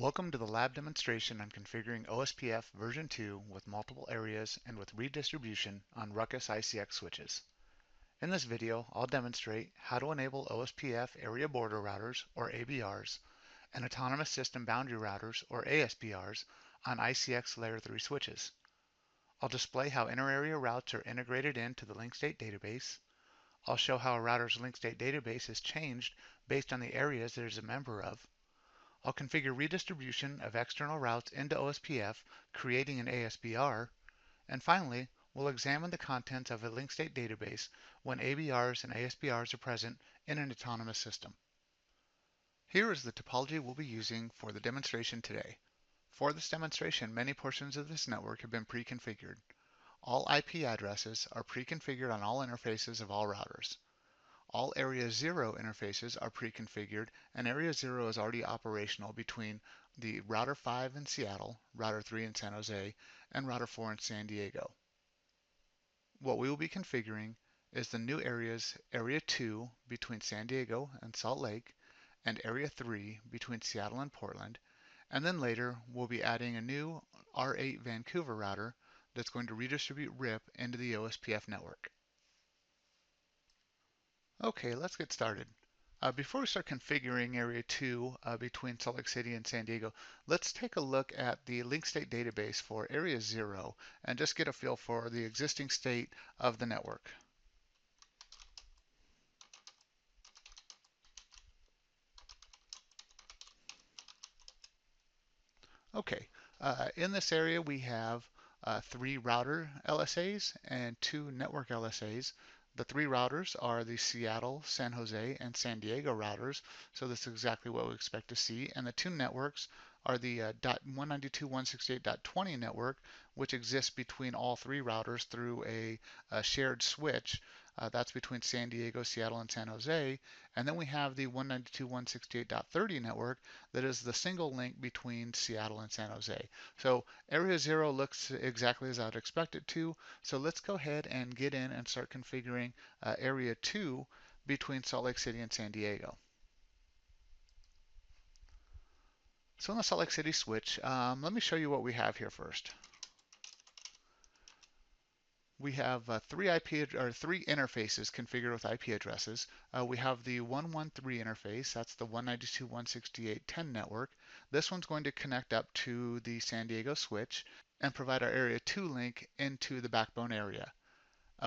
Welcome to the lab demonstration on configuring OSPF version 2 with multiple areas and with redistribution on Ruckus ICX switches. In this video, I'll demonstrate how to enable OSPF area border routers, or ABRs, and autonomous system boundary routers, or ASBRs, on ICX layer 3 switches. I'll display how inter-area routes are integrated into the link state database. I'll show how a router's link state database is changed based on the areas it is a member of. I'll configure redistribution of external routes into OSPF, creating an ASBR, and finally, we'll examine the contents of a link state database when ABRs and ASBRs are present in an autonomous system. Here is the topology we'll be using for the demonstration today. For this demonstration, many portions of this network have been pre-configured. All IP addresses are pre-configured on all interfaces of all routers. All Area 0 interfaces are pre-configured, and Area 0 is already operational between the Router 5 in Seattle, Router 3 in San Jose, and Router 4 in San Diego. What we will be configuring is the new areas Area 2 between San Diego and Salt Lake, and Area 3 between Seattle and Portland, and then later we'll be adding a new R8 Vancouver router that's going to redistribute RIP into the OSPF network. Okay, let's get started. Before we start configuring Area 2 between Salt Lake City and San Diego, let's take a look at the link state database for Area 0 and just get a feel for the existing state of the network. Okay, in this area we have 3 router LSAs and 2 network LSAs. The 3 routers are the Seattle, San Jose, and San Diego routers, so this is exactly what we expect to see. And the 2 networks are the .192.168.20 network, which exists between all 3 routers through a shared switch. That's between San Diego, Seattle, and San Jose. And then we have the 192.168.30 network that is the single link between Seattle and San Jose. So Area 0 looks exactly as I'd expect it to. So let's go ahead and get in and start configuring Area 2 between Salt Lake City and San Diego. So on the Salt Lake City switch, let me show you what we have here first. We have 3 interfaces configured with IP addresses. We have the 113 interface, that's the 192.168.10 network. This one's going to connect up to the San Diego switch and provide our Area 2 link into the backbone area.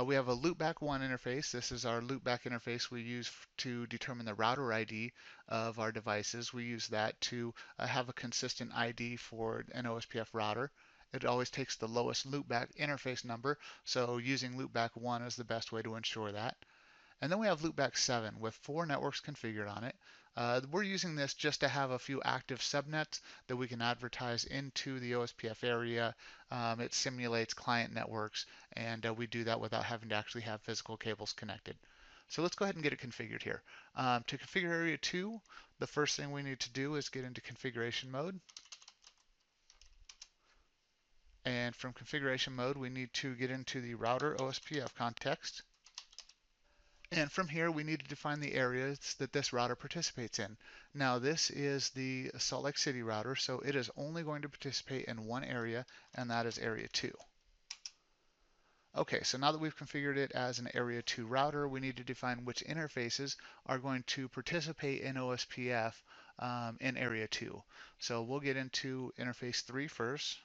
We have a loopback 1 interface. This is our loopback interface we use to determine the router ID of our devices. We use that to have a consistent ID for an OSPF router. It always takes the lowest loopback interface number, so using loopback 1 is the best way to ensure that. And then we have loopback 7 with 4 networks configured on it. We're using this just to have a few active subnets that we can advertise into the OSPF area. It simulates client networks, and we do that without having to actually have physical cables connected. So let's go ahead and get it configured here. To configure Area 2, the first thing we need to do is get into configuration mode. And from configuration mode, we need to get into the router OSPF context. And from here, we need to define the areas that this router participates in. Now, this is the Salt Lake City router, so it is only going to participate in one area, and that is Area 2. Okay, so now that we've configured it as an Area 2 router, we need to define which interfaces are going to participate in OSPF in Area 2. So we'll get into interface 3 first.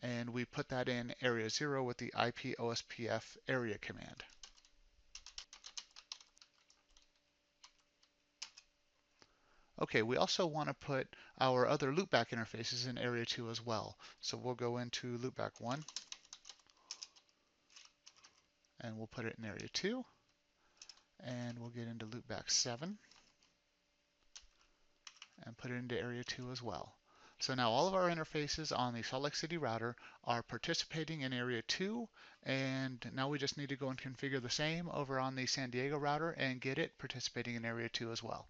And we put that in Area 0 with the IP OSPF area command. Okay, we also want to put our other loopback interfaces in Area 2 as well. So we'll go into loopback 1, and we'll put it in Area 2, and we'll get into loopback 7, and put it into Area 2 as well. So now all of our interfaces on the Salt Lake City router are participating in Area 2, and now we just need to go and configure the same over on the San Diego router and get it participating in Area 2 as well.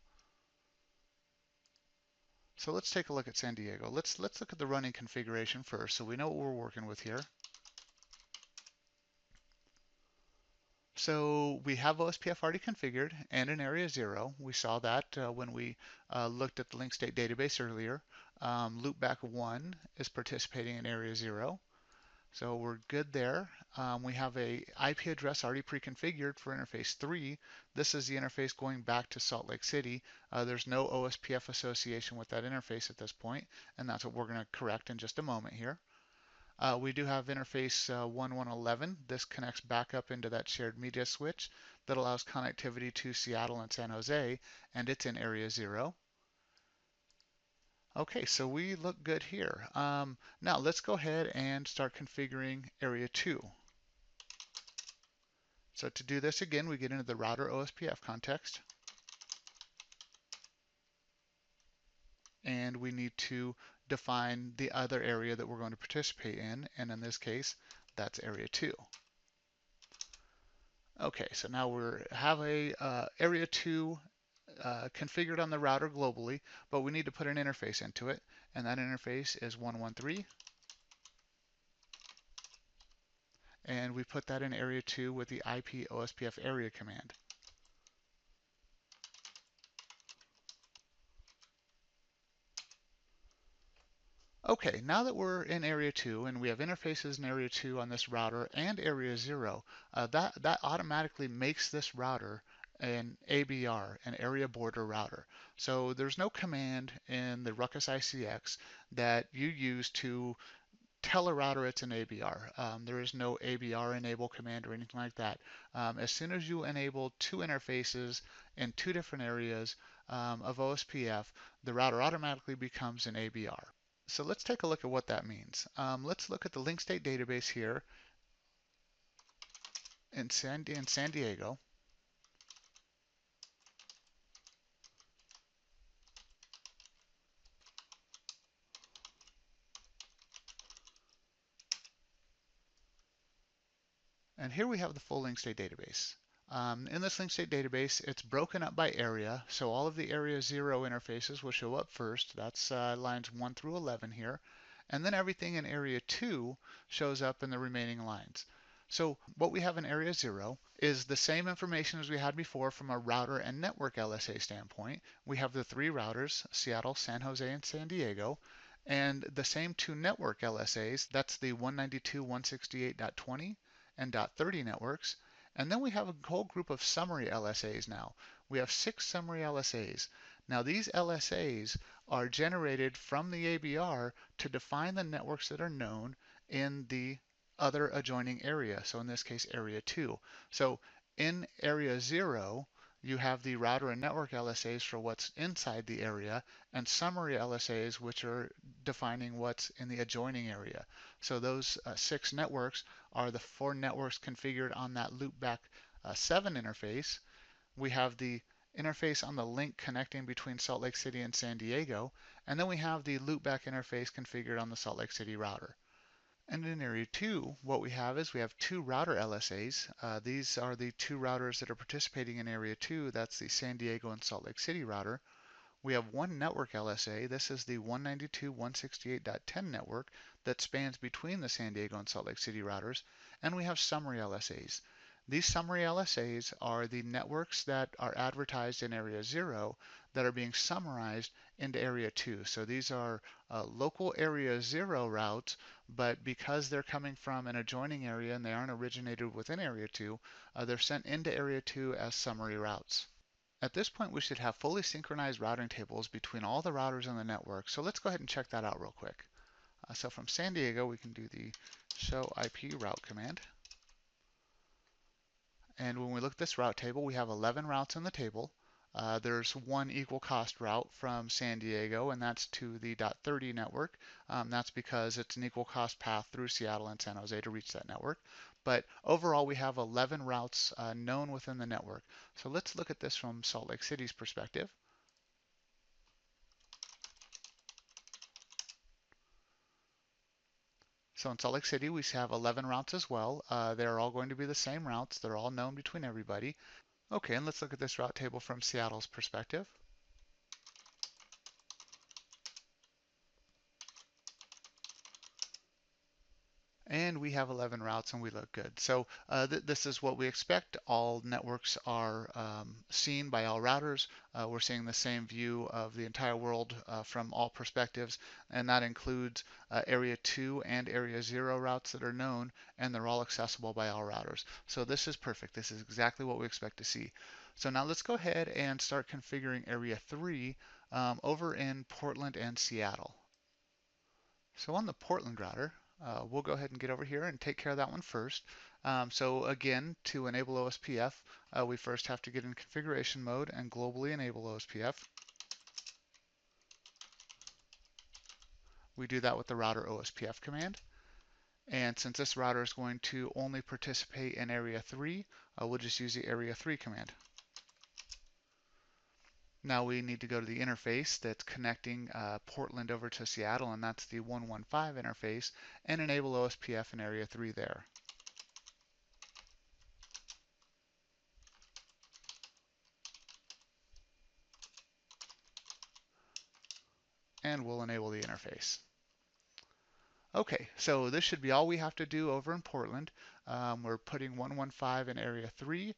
So let's take a look at San Diego. Let's look at the running configuration first so we know what we're working with here. So we have OSPF already configured and in area 0. We saw that when we looked at the link state database earlier. Loopback 1 is participating in area 0. So we're good there. We have a IP address already pre-configured for interface 3. This is the interface going back to Salt Lake City. There's no OSPF association with that interface at this point, and that's what we're going to correct in just a moment here. We do have interface 1111. This connects back up into that shared media switch that allows connectivity to Seattle and San Jose, and it's in area 0. Okay, so we look good here. Now let's go ahead and start configuring area 2. So to do this again, we get into the router OSPF context, and we need to define the other area that we're going to participate in, and in this case, that's area 2. Okay, so now we have a area 2 configured on the router globally, but we need to put an interface into it, and that interface is 113, and we put that in area 2 with the IP OSPF area command. Okay, now that we're in area 2 and we have interfaces in area 2 on this router and area 0, that automatically makes this router an ABR, an area border router. So there's no command in the Ruckus ICX that you use to tell a router it's an ABR. There is no ABR enable command or anything like that. As soon as you enable two interfaces in two different areas of OSPF, the router automatically becomes an ABR. So let's take a look at what that means. Let's look at the link state database here in San Diego. And here we have the full link state database. In this link state database, it's broken up by area. So all of the area 0 interfaces will show up first. That's lines 1 through 11 here. And then everything in area 2 shows up in the remaining lines. So what we have in area 0 is the same information as we had before from a router and network LSA standpoint. We have the three routers, Seattle, San Jose, and San Diego, and the same two network LSAs. That's the 192.168.20 and .30 networks. And then we have a whole group of summary LSAs now. We have 6 summary LSAs. Now these LSAs are generated from the ABR to define the networks that are known in the other adjoining area. So in this case, area 2. So in area 0, you have the router and network LSAs for what's inside the area, and summary LSAs, which are defining what's in the adjoining area. So those 6 networks are the 4 networks configured on that loopback 7 interface. We have the interface on the link connecting between Salt Lake City and San Diego, and then we have the loopback interface configured on the Salt Lake City router. And in area 2, what we have is we have 2 router LSAs. These are the 2 routers that are participating in area 2. That's the San Diego and Salt Lake City router. We have 1 network LSA. This is the 192.168.10 network that spans between the San Diego and Salt Lake City routers. And we have summary LSAs. These summary LSAs are the networks that are advertised in area 0 that are being summarized into area 2. So these are local area 0 routes, but because they're coming from an adjoining area and they aren't originated within area 2, they're sent into area 2 as summary routes. At this point, we should have fully synchronized routing tables between all the routers in the network. So let's go ahead and check that out real quick. So from San Diego, we can do the show IP route command. And when we look at this route table, we have 11 routes in the table. There's one equal cost route from San Diego, and that's to the .30 network. That's because it's an equal cost path through Seattle and San Jose to reach that network. But overall, we have 11 routes known within the network. So let's look at this from Salt Lake City's perspective. So in Salt Lake City, we have 11 routes as well. They're all going to be the same routes. They're all known between everybody. Okay, and let's look at this route table from Seattle's perspective. and we have 11 routes and we look good. So this is what we expect. All networks are seen by all routers. We're seeing the same view of the entire world from all perspectives, and that includes Area 2 and Area 0 routes that are known, and they're all accessible by all routers. So this is perfect. This is exactly what we expect to see. So now let's go ahead and start configuring Area 3 over in Portland and Seattle. So on the Portland router, we'll go ahead and get over here and take care of that one first. So again, to enable OSPF, we first have to get in configuration mode and globally enable OSPF. We do that with the router OSPF command. And since this router is going to only participate in Area 3, we'll just use the Area 3 command. Now we need to go to the interface that's connecting Portland over to Seattle, and that's the 115 interface, and enable OSPF in Area 3 there. And we'll enable the interface. Okay, so this should be all we have to do over in Portland. We're putting 115 in Area 3.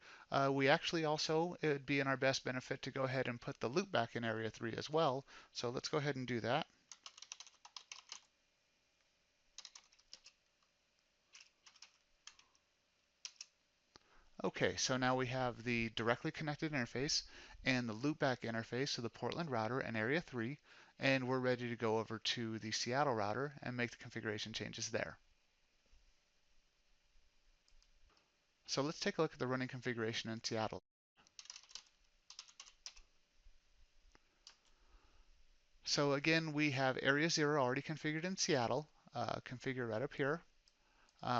We actually also, it would be in our best benefit to go ahead and put the loopback in Area 3 as well. So let's go ahead and do that. Okay, so now we have the directly connected interface and the loopback interface of the Portland router and Area 3, and we're ready to go over to the Seattle router and make the configuration changes there. So let's take a look at the running configuration in Seattle. So again, we have Area 0 already configured in Seattle, configured right up here.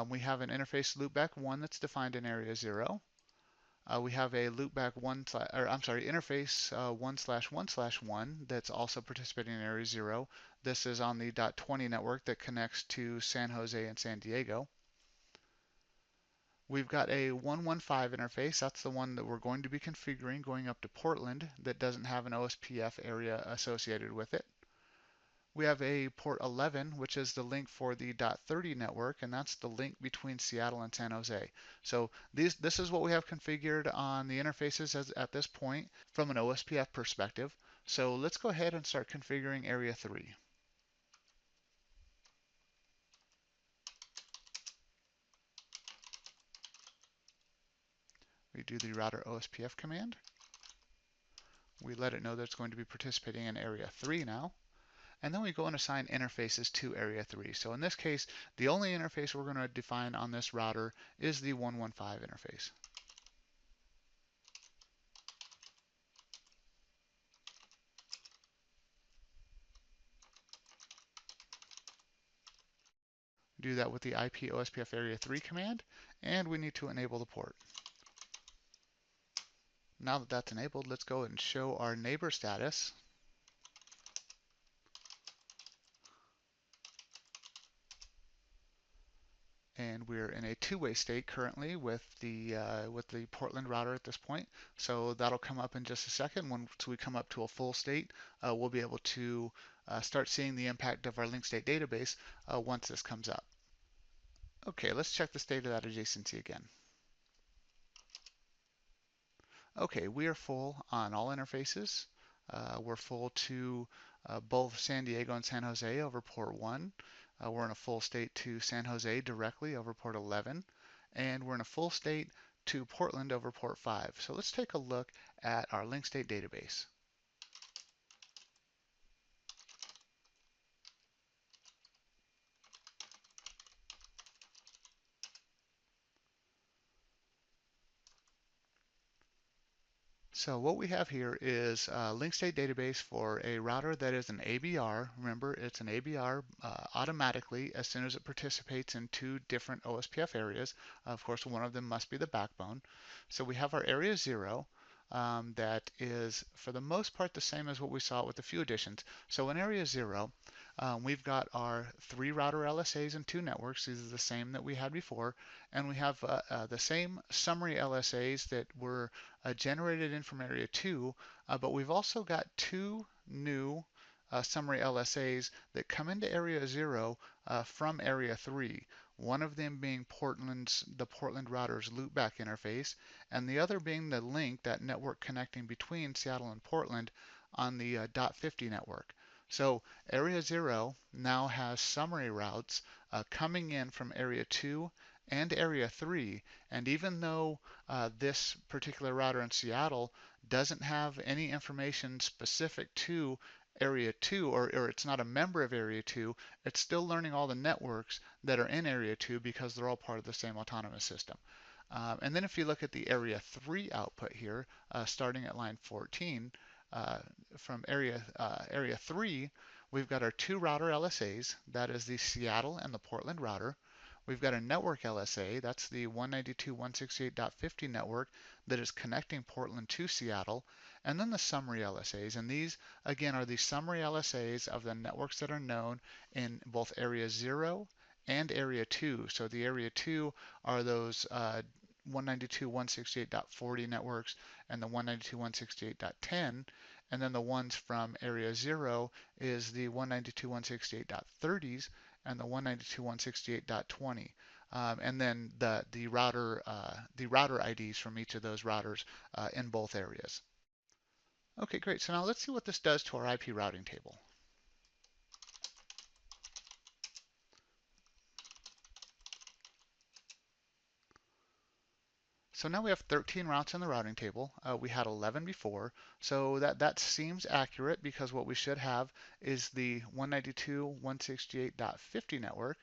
We have an interface loopback 1 that's defined in Area 0. We have a loopback interface 1/1/1 that's also participating in Area 0. This is on the .20 network that connects to San Jose and San Diego. We've got a 115 interface. That's the one that we're going to be configuring going up to Portland that doesn't have an OSPF area associated with it. We have a port 11, which is the link for the .30 network, and that's the link between Seattle and San Jose. So this is what we have configured on the interfaces at this point from an OSPF perspective. So let's go ahead and start configuring Area 3. We do the router OSPF command. We let it know that it's going to be participating in Area 3 now. And then we go and assign interfaces to Area 3. So in this case, the only interface we're going to define on this router is the 115 interface. Do that with the IP OSPF Area 3 command, and we need to enable the port. Now that that's enabled, let's go and show our neighbor status. And we're in a two-way state currently with the Portland router at this point. So that'll come up in just a second. Once we come up to a full state, we'll be able to start seeing the impact of our link state database once this comes up. Okay, let's check the state of that adjacency again. Okay, we are full on all interfaces. We're full to both San Diego and San Jose over port 1. We're in a full state to San Jose directly over port 11. And we're in a full state to Portland over port 5. So let's take a look at our link state database. So what we have here is a link state database for a router that is an ABR. Remember, it's an ABR automatically as soon as it participates in two different OSPF areas. Of course, one of them must be the backbone. So we have our Area 0 that is, for the most part, the same as what we saw with a few additions. So in Area 0, we've got our 3 router LSAs and 2 networks. These are the same that we had before. And we have the same summary LSAs that were generated in from Area 2, but we've also got 2 new summary LSAs that come into Area 0 from Area 3. One of them being the Portland router's loopback interface, and the other being the link, that network connecting between Seattle and Portland on the .50 network. So Area 0 now has summary routes coming in from Area 2 and Area 3, and even though this particular router in Seattle doesn't have any information specific to Area 2, or it's not a member of Area 2, it's still learning all the networks that are in Area 2 because they're all part of the same autonomous system. And then if you look at the Area 3 output here, starting at line 14, from Area 3, we've got our two router LSAs. That is the Seattle and the Portland router. We've got a network LSA, that's the 192.168.50 network that is connecting Portland to Seattle, and then the summary LSAs. And these, again, are the summary LSAs of the networks that are known in both Area 0 and Area 2. So the Area 2 are those 192.168.40 networks and the 192.168.10. And then the ones from Area 0 is the 192.168.30s and the 192.168.20. And then the router IDs from each of those routers in both areas. Okay, great. So now let's see what this does to our IP routing table. So now we have 13 routes in the routing table. We had 11 before, so that seems accurate because what we should have is the 192.168.50 network,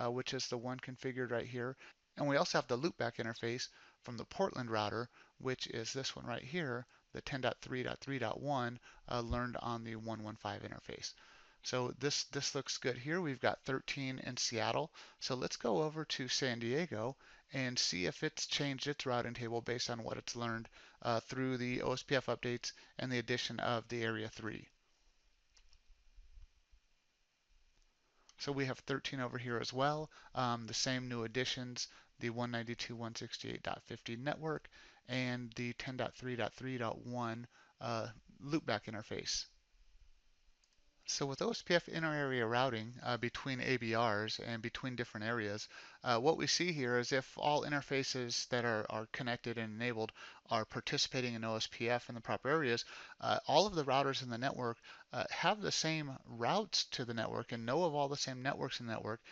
which is the one configured right here. And we also have the loopback interface from the Portland router, which is this one right here, the 10.3.3.1, learned on the 115 interface. So this looks good here. We've got 13 in Seattle. So let's go over to San Diego and see if it's changed its routing table based on what it's learned through the OSPF updates and the addition of the Area 3. So we have 13 over here as well. The same new additions, the 192.168.50 network and the 10.3.3.1 loopback interface. So with OSPF inter-area routing between ABRs and between different areas, what we see here is if all interfaces that are connected and enabled are participating in OSPF in the proper areas, all of the routers in the network have the same routes to the network and know of all the same networks in the network.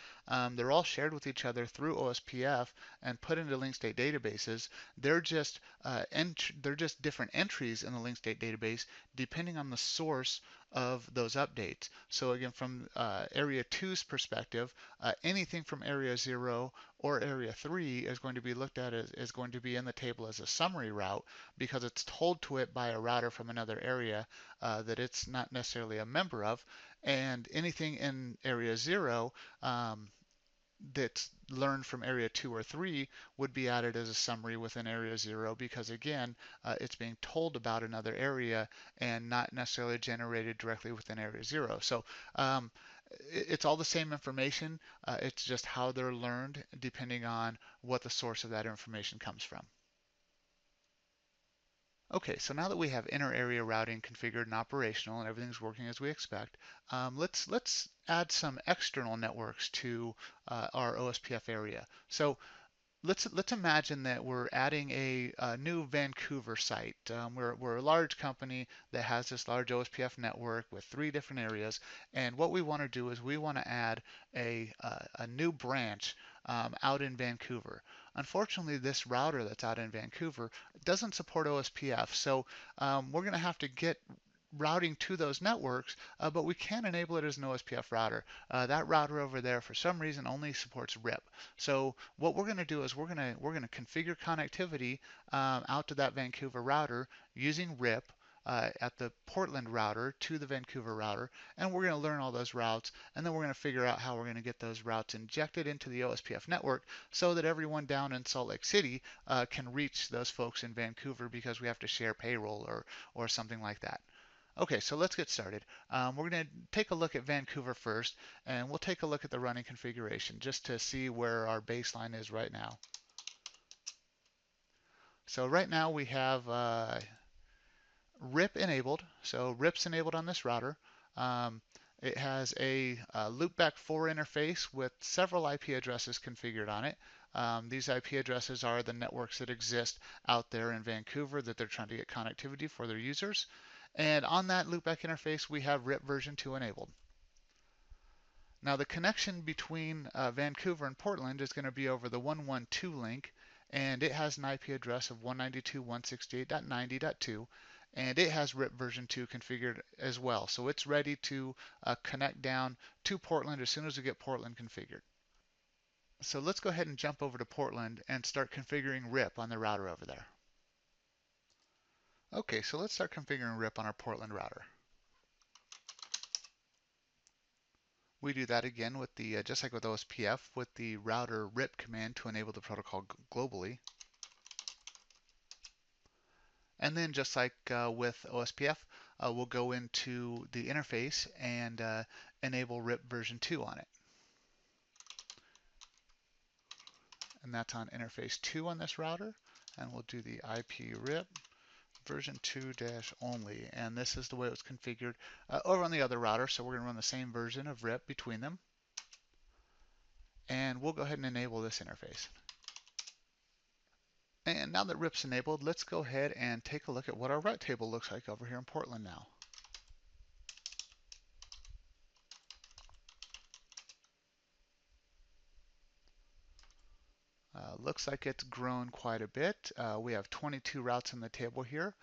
They're all shared with each other through OSPF and put into link state databases. They're just different entries in the link state database depending on the source of those updates. So again, from Area 2's perspective, anything from Area 0 or Area 3 is going to be looked at as is going to be in the table as a summary route because it's told to it by a router from another area that it's not necessarily a member of. And anything in Area 0 that's learned from Area 2 or 3 would be added as a summary within Area 0 because, again, it's being told about another area and not necessarily generated directly within Area 0. So it's all the same information. It's just how they're learned depending on what the source of that information comes from. Okay, so now that we have inter-area routing configured and operational and everything's working as we expect, let's add some external networks to our OSPF area. So let's imagine that we're adding a new Vancouver site. We're a large company that has this large OSPF network with 3 different areas, and what we want to do is we want to add a new branch out in Vancouver. Unfortunately, this router that's out in Vancouver doesn't support OSPF, so we're going to have to get routing to those networks, but we can enable it as an OSPF router. That router over there, for some reason, only supports RIP. So what we're going to do is we're going to configure connectivity out to that Vancouver router using RIP. At the Portland router to the Vancouver router, and we're going to learn all those routes, and then we're going to figure out how we're going to get those routes injected into the OSPF network so that everyone down in Salt Lake City can reach those folks in Vancouver because we have to share payroll or something like that. Okay, so let's get started. We're going to take a look at Vancouver first, and we'll take a look at the running configuration just to see where our baseline is right now. So right now we have RIP enabled, so RIP's enabled on this router. It has a loopback 4 interface with several IP addresses configured on it. These IP addresses are the networks that exist out there in Vancouver that they're trying to get connectivity for their users. And on that loopback interface, we have RIP version 2 enabled. Now the connection between Vancouver and Portland is going to be over the 112 link, and it has an IP address of 192.168.90.2, and it has RIP version 2 configured as well. So it's ready to connect down to Portland as soon as we get Portland configured. So let's go ahead and jump over to Portland and start configuring RIP on the router over there. Okay, so let's start configuring RIP on our Portland router. We do that again with the, just like with OSPF, with the router RIP command to enable the protocol globally. And then just like with OSPF, we'll go into the interface and enable RIP version 2 on it. And that's on interface 2 on this router. And we'll do the IP RIP version 2 only. And this is the way it was configured over on the other router. So we're going to run the same version of RIP between them. And we'll go ahead and enable this interface. And now that RIP's enabled, let's go ahead and take a look at what our route table looks like over here in Portland now. Looks like it's grown quite a bit. We have 22 routes in the table here.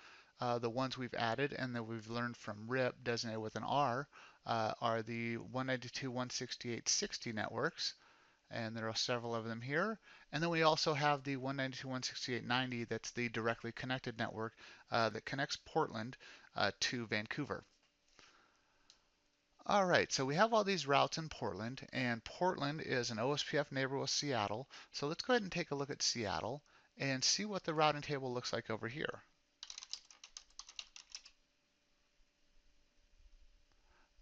The ones we've added and that we've learned from RIP designated with an R are the 192.168.60 networks, and there are several of them here. And then we also have the 192.168.90 that's the directly connected network that connects Portland to Vancouver. All right, so we have all these routes in Portland, and Portland is an OSPF neighbor with Seattle. So let's go ahead and take a look at Seattle and see what the routing table looks like over here.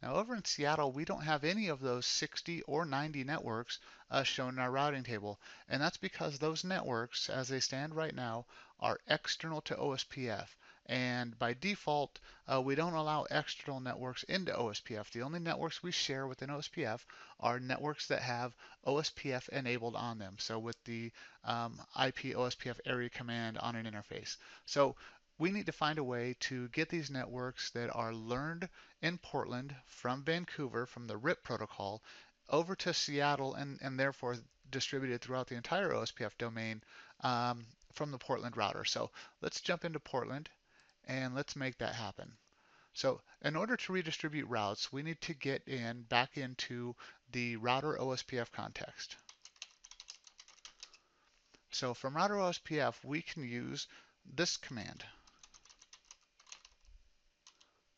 Now over in Seattle, we don't have any of those 60 or 90 networks shown in our routing table, and that's because those networks, as they stand right now, are external to OSPF. And by default, we don't allow external networks into OSPF. The only networks we share within OSPF are networks that have OSPF enabled on them. So with the IP OSPF area command on an interface. So we need to find a way to get these networks that are learned in Portland from Vancouver, from the RIP protocol, over to Seattle and therefore distributed throughout the entire OSPF domain from the Portland router. So let's jump into Portland and let's make that happen. So in order to redistribute routes, we need to get back into the router OSPF context. So from router OSPF, we can use this command,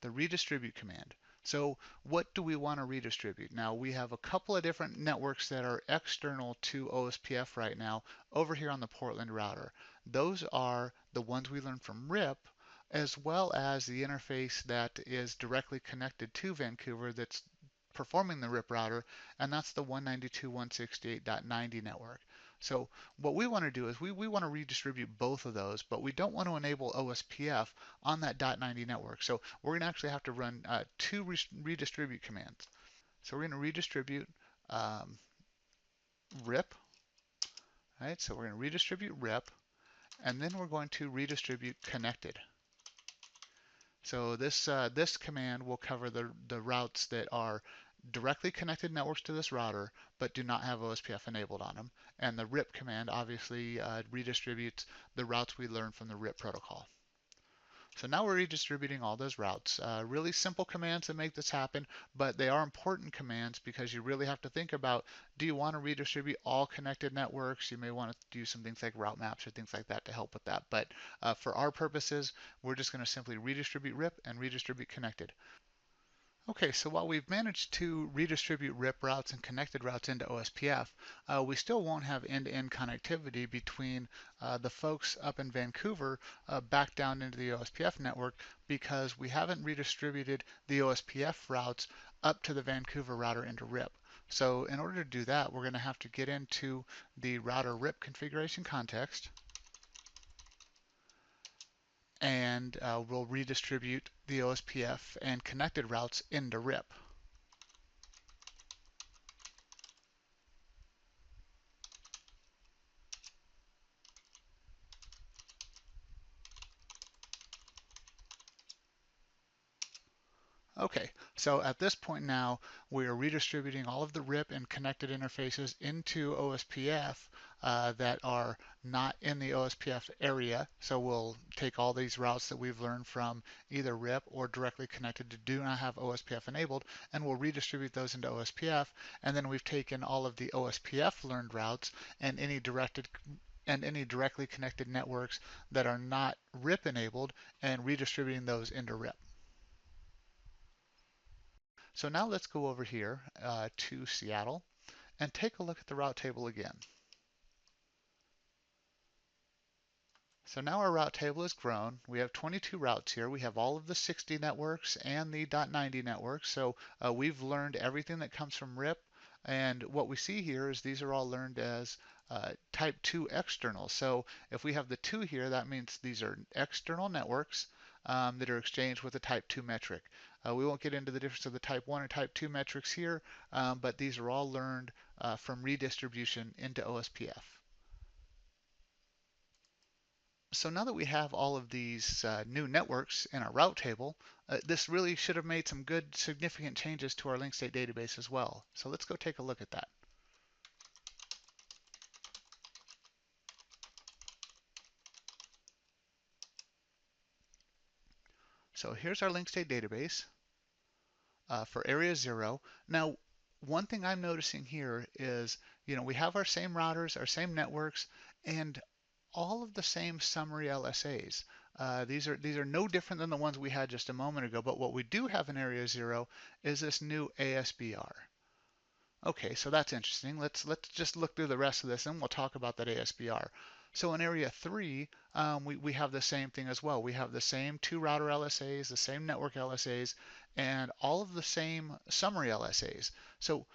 the redistribute command. So what do we want to redistribute? Now we have a couple of different networks that are external to OSPF right now over here on the Portland router. Those are the ones we learned from RIP, as well as the interface that is directly connected to Vancouver that's performing the RIP router, and that's the 192.168.90 network. So what we want to do is we want to redistribute both of those, but we don't want to enable OSPF on that .90 network. So we're going to actually have to run two redistribute commands. So we're going to redistribute RIP, right? So we're going to redistribute RIP, and then we're going to redistribute connected. So this command will cover the routes that are directly connected networks to this router, but do not have OSPF enabled on them. And the RIP command obviously redistributes the routes we learned from the RIP protocol. So now we're redistributing all those routes. Really simple commands that make this happen, but they are important commands because you really have to think about, do you want to redistribute all connected networks? You may want to do some things like route maps or things like that to help with that. But for our purposes, we're just going to simply redistribute RIP and redistribute connected. Okay, so while we've managed to redistribute RIP routes and connected routes into OSPF, we still won't have end-to-end connectivity between the folks up in Vancouver back down into the OSPF network because we haven't redistributed the OSPF routes up to the Vancouver router into RIP. So in order to do that, we're going to have to get into the router RIP configuration context. and we'll redistribute the OSPF and connected routes into RIP. Okay, so at this point now, we are redistributing all of the RIP and connected interfaces into OSPF that are not in the OSPF area. So we'll take all these routes that we've learned from either RIP or directly connected to do not have OSPF enabled, and we'll redistribute those into OSPF. And then we've taken all of the OSPF learned routes and any directly connected networks that are not RIP enabled and redistributing those into RIP. So now let's go over here to Seattle and take a look at the route table again. So now our route table has grown. We have 22 routes here. We have all of the 60 networks and the .90 networks. So we've learned everything that comes from RIP. And what we see here is these are all learned as type 2 external. So if we have the 2 here, that means these are external networks that are exchanged with a type 2 metric. We won't get into the difference of the type 1 and type 2 metrics here, but these are all learned from redistribution into OSPF. So now that we have all of these new networks in our route table, this really should have made some good significant changes to our link state database as well. So let's go take a look at that. So here's our link state database for area 0. Now, one thing I'm noticing here is, we have our same routers, our same networks, and all of the same summary LSAs. These are no different than the ones we had just a moment ago, but what we do have in area 0 is this new ASBR. Okay, so that's interesting. Let's just look through the rest of this and we'll talk about that ASBR. So in area 3, we have the same thing as well. We have the same 2 router LSAs, the same network LSAs, and all of the same summary LSAs. So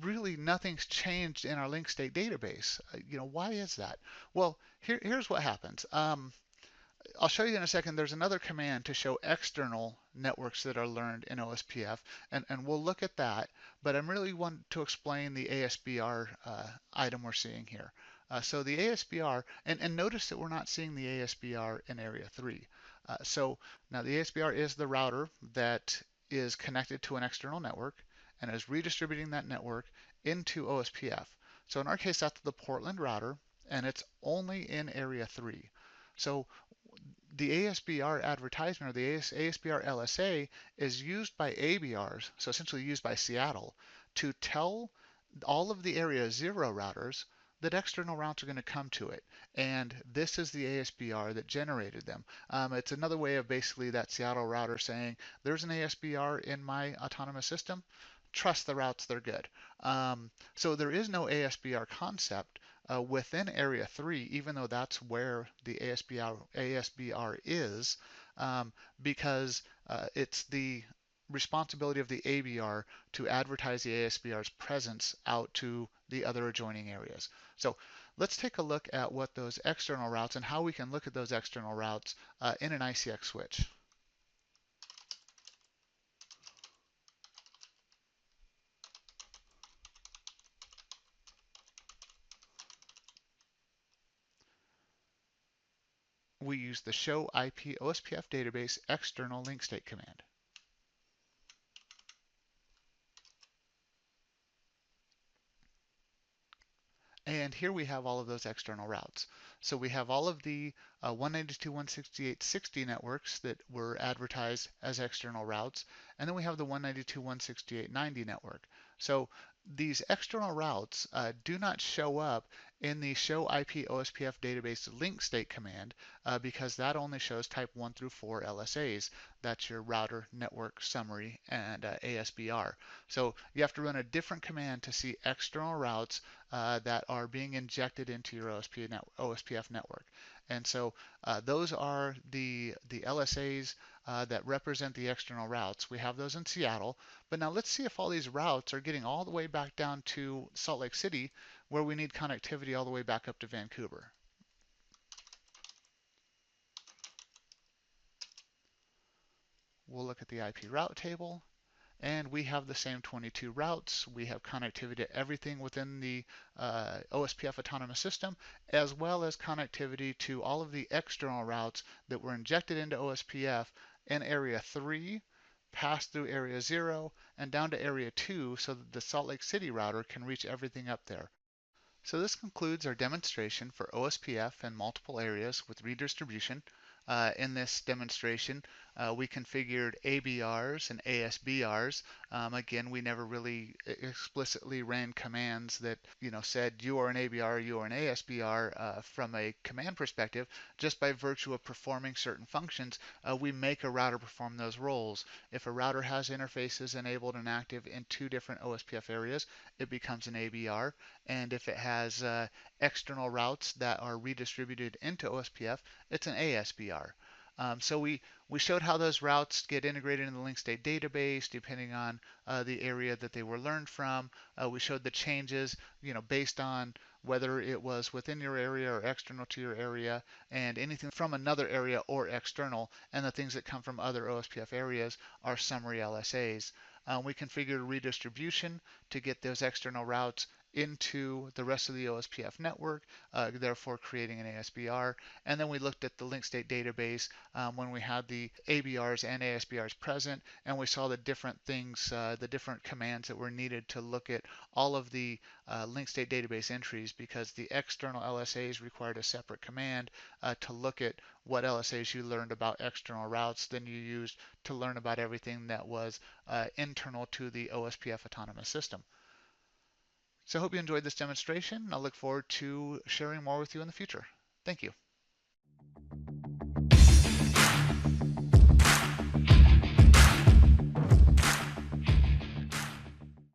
really nothing's changed in our link state database. Why is that? Well, here's what happens. I'll show you in a second. There's another command to show external networks that are learned in OSPF, and we'll look at that, but I'm really want to explain the ASBR item we're seeing here. So the ASBR, and notice that we're not seeing the ASBR in area 3. So now the ASBR is the router that is connected to an external network and is redistributing that network into OSPF. So in our case, that's the Portland router, and it's only in area 3. So the ASBR advertisement or the ASBR LSA is used by ABRs, so essentially used by Seattle, to tell all of the area 0 routers that external routes are going to come to it. And this is the ASBR that generated them. It's another way of basically that Seattle router saying, there's an ASBR in my autonomous system. Trust the routes, they're good. So there is no ASBR concept within Area 3, even though that's where the ASBR is, because it's the responsibility of the ABR to advertise the ASBR's presence out to the other adjoining areas. So let's take a look at what those external routes and how we can look at those external routes in an ICX switch. We use the show IP OSPF database external link state command. And here we have all of those external routes. So we have all of the 192.168.60 networks that were advertised as external routes, and then we have the 192.168.90 network. So these external routes do not show up in the show IP OSPF database link state command because that only shows type 1 through 4 LSAs. That's your router, network, summary, and ASBR. So you have to run a different command to see external routes that are being injected into your OSPF network. And so those are the LSAs that represent the external routes. We have those in Seattle, but now let's see if all these routes are getting all the way back down to Salt Lake City, where we need connectivity all the way back up to Vancouver. we'll look at the IP route table. And we have the same 22 routes. We have connectivity to everything within the OSPF autonomous system, as well as connectivity to all of the external routes that were injected into OSPF in Area 3, pass through Area 0, and down to Area 2 so that the Salt Lake City router can reach everything up there. So this concludes our demonstration for OSPF and multiple areas with redistribution. In this demonstration, we configured ABRs and ASBRs. Again, we never really explicitly ran commands that said you are an ABR, you are an ASBR from a command perspective. Just by virtue of performing certain functions, we make a router perform those roles. If a router has interfaces enabled and active in two different OSPF areas, it becomes an ABR. And if it has external routes that are redistributed into OSPF, it's an ASBR. So we showed how those routes get integrated in the link state database depending on the area that they were learned from. We showed the changes, based on whether it was within your area or external to your area, and anything from another area or external, and the things that come from other OSPF areas are summary LSAs. We configured redistribution to get those external routes into the rest of the OSPF network, therefore creating an ASBR. And then we looked at the link state database when we had the ABRs and ASBRs present, and we saw the different things, the different commands that were needed to look at all of the link state database entries, because the external LSAs required a separate command to look at what LSAs you learned about external routes than you used to learn about everything that was internal to the OSPF autonomous system. So I hope you enjoyed this demonstration. I look forward to sharing more with you in the future. Thank you.